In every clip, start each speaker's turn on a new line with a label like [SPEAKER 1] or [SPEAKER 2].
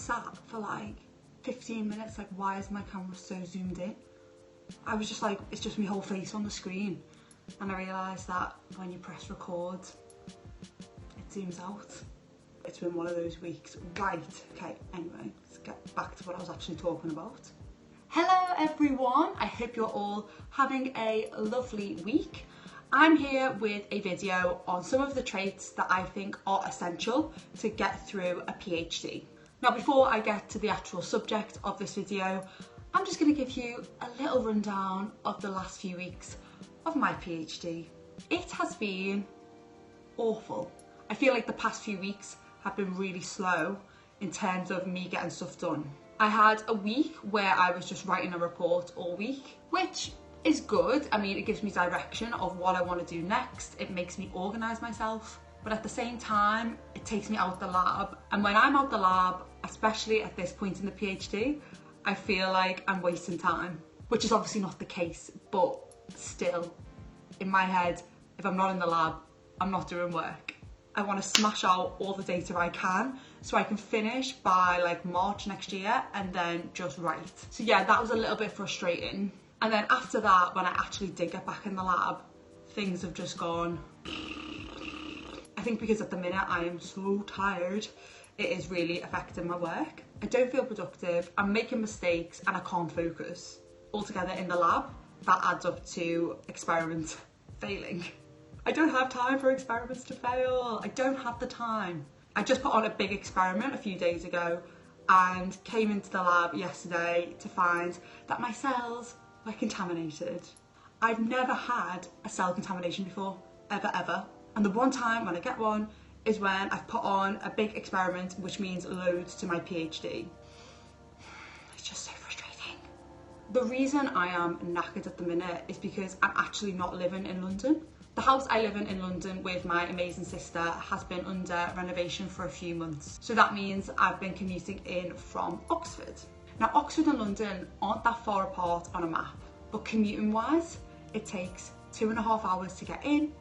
[SPEAKER 1] sat for like 15 minutes like, why is my camera so zoomed in? I was just like, it's just my whole face on the screen. And I realised that when you press record, it zooms out. It's been one of those weeks. Right, okay, anyway, let's get back to what I was actually talking about. Hello everyone, I hope you're all having a lovely week. I'm here with a video on some of the traits that I think are essential to get through a PhD. Now, before I get to the actual subject of this video, I'm just going to give you a little rundown of the last few weeks of my PhD. It has been awful. I feel like the past few weeks have been really slow in terms of me getting stuff done. I had a week where I was just writing a report all week, which is good. I mean, it gives me direction of what I want to do next. It makes me organise myself. But at the same time, it takes me out the lab. And when I'm out the lab, especially at this point in the PhD, I feel like I'm wasting time, which is obviously not the case, but still, in my head, if I'm not in the lab, I'm not doing work. I want to smash out all the data I can so I can finish by like March next year and then just write. So yeah, that was a little bit frustrating. And then after that, when I actually did get back in the lab, things have just gone. I think because at the minute I am so tired, it is really affecting my work. I don't feel productive, I'm making mistakes and I can't focus. Altogether in the lab, that adds up to experiments failing. I don't have time for experiments to fail. I don't have the time. I just put on a big experiment a few days ago and came into the lab yesterday to find that my cells were contaminated. I've never had a cell contamination before, ever. And the one time when I get one is when I've put on a big experiment, which means loads to my PhD. It's just so frustrating. The reason I am knackered at the minute is because I'm actually not living in London. The house I live in London with my amazing sister has been under renovation for a few months. So that means I've been commuting in from Oxford. Now, Oxford and London aren't that far apart on a map, but commuting wise, it takes 2.5 hours to get in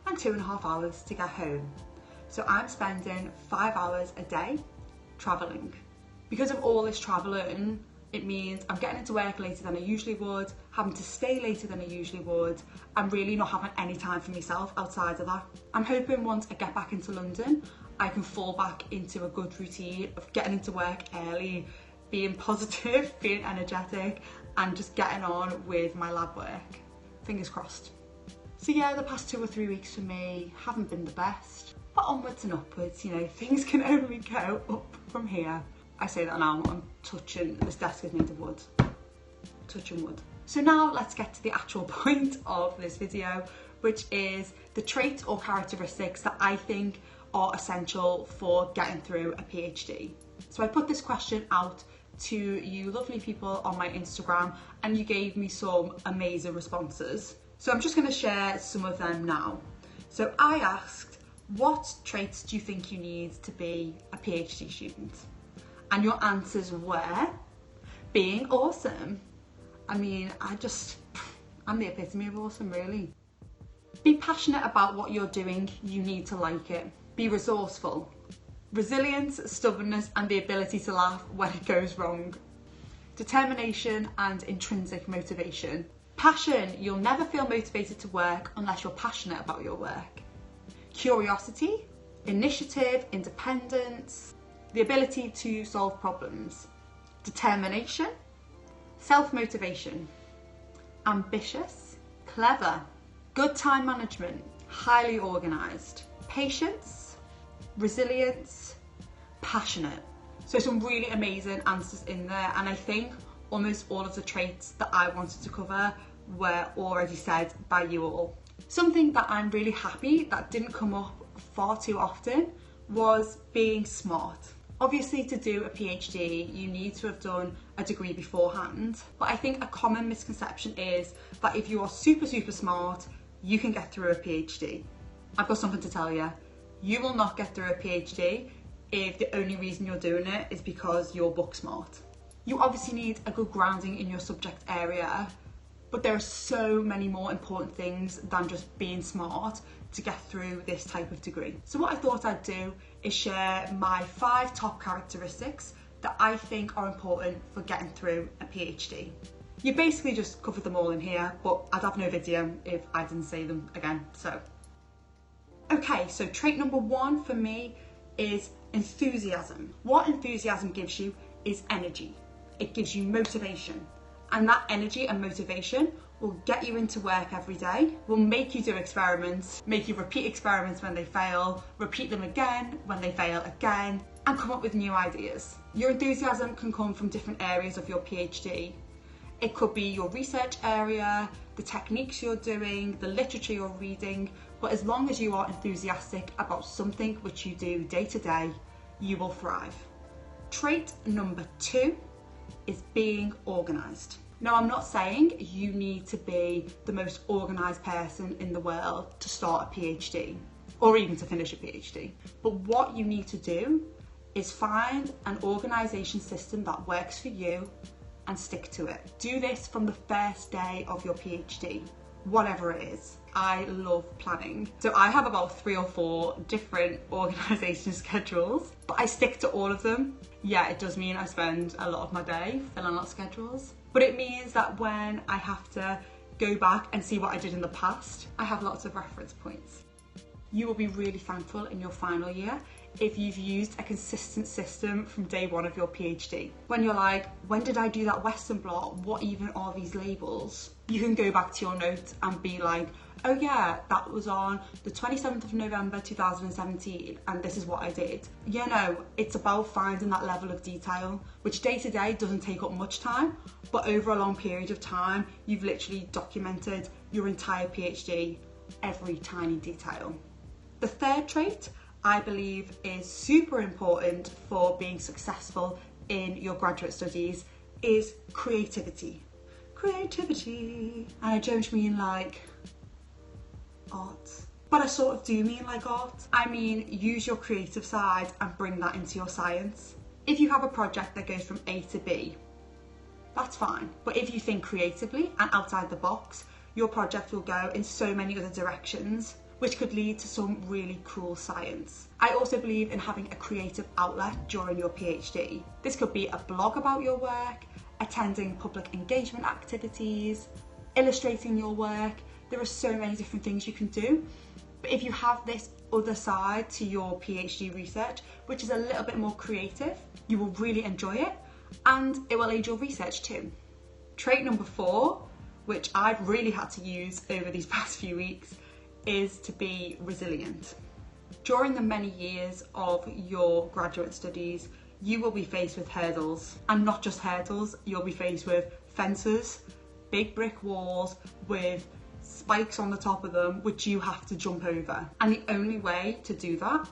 [SPEAKER 1] and 2.5 hours to get home. So I'm spending 5 hours a day travelling. Because of all this travelling, it means I'm getting into work later than I usually would, having to stay later than I usually would, and really not having any time for myself outside of that. I'm hoping once I get back into London, I can fall back into a good routine of getting into work early, being positive, being energetic, and just getting on with my lab work. Fingers crossed. So yeah, the past 2 or 3 weeks for me haven't been the best, but onwards and upwards, you know, things can only go up from here. I say that now, I'm touching, this desk is made of wood, touching wood. So now let's get to the actual point of this video, which is the traits or characteristics that I think are essential for getting through a PhD. So I put this question out to you lovely people on my Instagram and you gave me some amazing responses. So I'm just going to share some of them now. So I asked, what traits do you think you need to be a PhD student? And your answers were being awesome. I mean, I'm the epitome of awesome, really. Be passionate about what you're doing, you need to like it. Be resourceful. Resilience, stubbornness, and the ability to laugh when it goes wrong. Determination and intrinsic motivation. Passion, you'll never feel motivated to work unless you're passionate about your work. Curiosity, initiative, independence, the ability to solve problems. Determination, self-motivation. Ambitious, clever, good time management, highly organised. Patience, resilience, passionate. So some really amazing answers in there, and I think almost all of the traits that I wanted to cover were already said by you all. Something that I'm really happy that didn't come up far too often was being smart. Obviously, to do a PhD, you need to have done a degree beforehand, but I think a common misconception is that if you are super smart, you can get through a PhD. I've got something to tell you. You will not get through a PhD if the only reason you're doing it is because you're book smart. You obviously need a good grounding in your subject area, but there are so many more important things than just being smart to get through this type of degree. So what I thought I'd do is share my 5 top characteristics that I think are important for getting through a PhD. You basically just covered them all in here, but I'd have no video if I didn't say them again, so. Okay, so trait number 1 for me is enthusiasm. What enthusiasm gives you is energy. It gives you motivation. And that energy and motivation will get you into work every day, will make you do experiments, make you repeat experiments when they fail, repeat them again when they fail again, and come up with new ideas. Your enthusiasm can come from different areas of your PhD. It could be your research area, the techniques you're doing, the literature you're reading, but as long as you are enthusiastic about something which you do day to day, you will thrive. Trait number 2 is being organised. Now, I'm not saying you need to be the most organised person in the world to start a PhD or even to finish a PhD, but what you need to do is find an organisation system that works for you and stick to it. Do this from the first day of your PhD, whatever it is. I love planning. So I have about 3 or 4 different organisation schedules, but I stick to all of them. Yeah, it does mean I spend a lot of my day filling out schedules, but it means that when I have to go back and see what I did in the past, I have lots of reference points. You will be really thankful in your final year if you've used a consistent system from day 1 of your PhD. When you're like, when did I do that Western blot? What even are these labels? You can go back to your notes and be like, oh yeah, that was on the 27th of November 2017 and this is what I did. You know, it's about finding that level of detail, which day to day doesn't take up much time, but over a long period of time, you've literally documented your entire PhD, every tiny detail. The third trait I believe is super important for being successful in your graduate studies is creativity. Creativity. And I don't mean like art, but I sort of do mean like art. I mean, use your creative side and bring that into your science. If you have a project that goes from A to B, that's fine. But if you think creatively and outside the box, your project will go in so many other directions, which could lead to some really cool science. I also believe in having a creative outlet during your PhD. This could be a blog about your work, attending public engagement activities, illustrating your work. There are so many different things you can do. But if you have this other side to your PhD research, which is a little bit more creative, you will really enjoy it and it will aid your research too. Trait number 4, which I've really had to use over these past few weeks, is to be resilient. During the many years of your graduate studies, you will be faced with hurdles, and not just hurdles, you'll be faced with fences, big brick walls with spikes on the top of them, which you have to jump over. And the only way to do that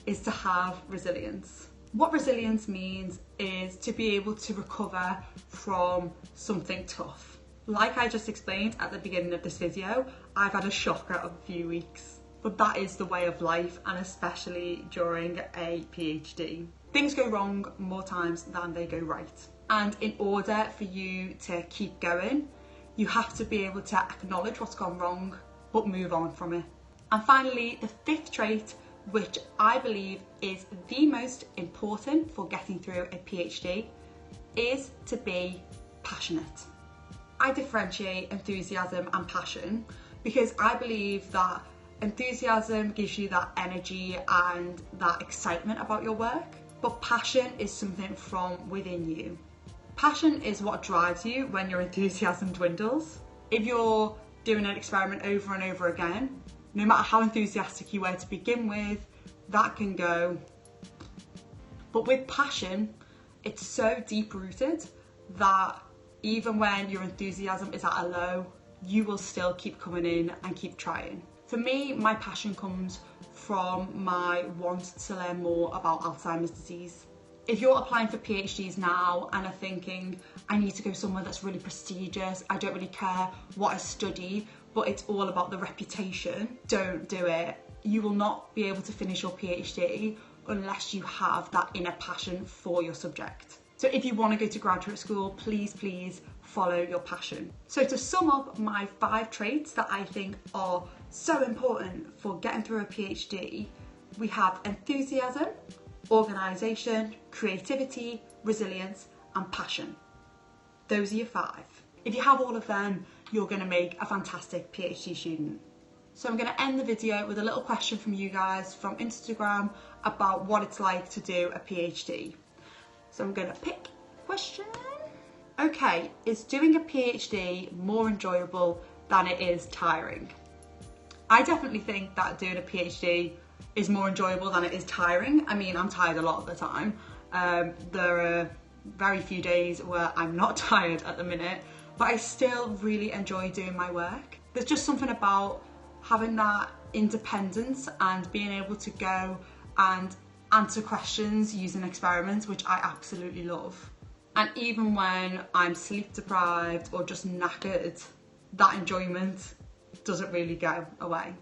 [SPEAKER 1] is to have resilience. What resilience means is to be able to recover from something tough. Like I just explained at the beginning of this video, I've had a shocker of a few weeks, but that is the way of life, and especially during a PhD. Things go wrong more times than they go right. And in order for you to keep going, you have to be able to acknowledge what's gone wrong, but move on from it. And finally, the 5th trait, which I believe is the most important for getting through a PhD, is to be passionate. I differentiate enthusiasm and passion because I believe that enthusiasm gives you that energy and that excitement about your work, but passion is something from within you. Passion is what drives you when your enthusiasm dwindles. If you're doing an experiment over and over again, no matter how enthusiastic you were to begin with, that can go. But with passion, it's so deep-rooted that even when your enthusiasm is at a low, you will still keep coming in and keep trying. For me, my passion comes from my want to learn more about Alzheimer's disease. If you're applying for PhDs now and are thinking, I need to go somewhere that's really prestigious, I don't really care what I study, but it's all about the reputation, don't do it. You will not be able to finish your PhD unless you have that inner passion for your subject. So if you want to go to graduate school, please follow your passion. So to sum up my 5 traits that I think are so important for getting through a PhD, we have enthusiasm, organisation, creativity, resilience and passion. Those are your 5. If you have all of them, you're going to make a fantastic PhD student. So I'm going to end the video with a little question from you guys from Instagram about what it's like to do a PhD. So I'm going to pick a question. Okay, is doing a PhD more enjoyable than it is tiring? I definitely think that doing a PhD is more enjoyable than it is tiring. I mean, I'm tired a lot of the time. There are very few days where I'm not tired at the minute, but I still really enjoy doing my work. There's just something about having that independence and being able to go and answer questions using experiments, which I absolutely love. And even when I'm sleep deprived or just knackered, that enjoyment doesn't really go away.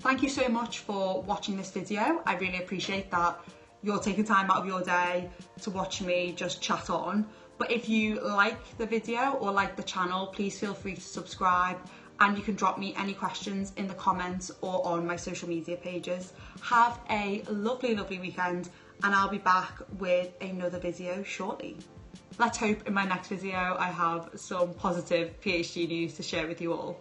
[SPEAKER 1] Thank you so much for watching this video. I really appreciate that you're taking time out of your day to watch me just chat on. But if you like the video or like the channel, please feel free to subscribe, and you can drop me any questions in the comments or on my social media pages. Have a lovely, lovely weekend, and I'll be back with another video shortly. Let's hope in my next video I have some positive PhD news to share with you all.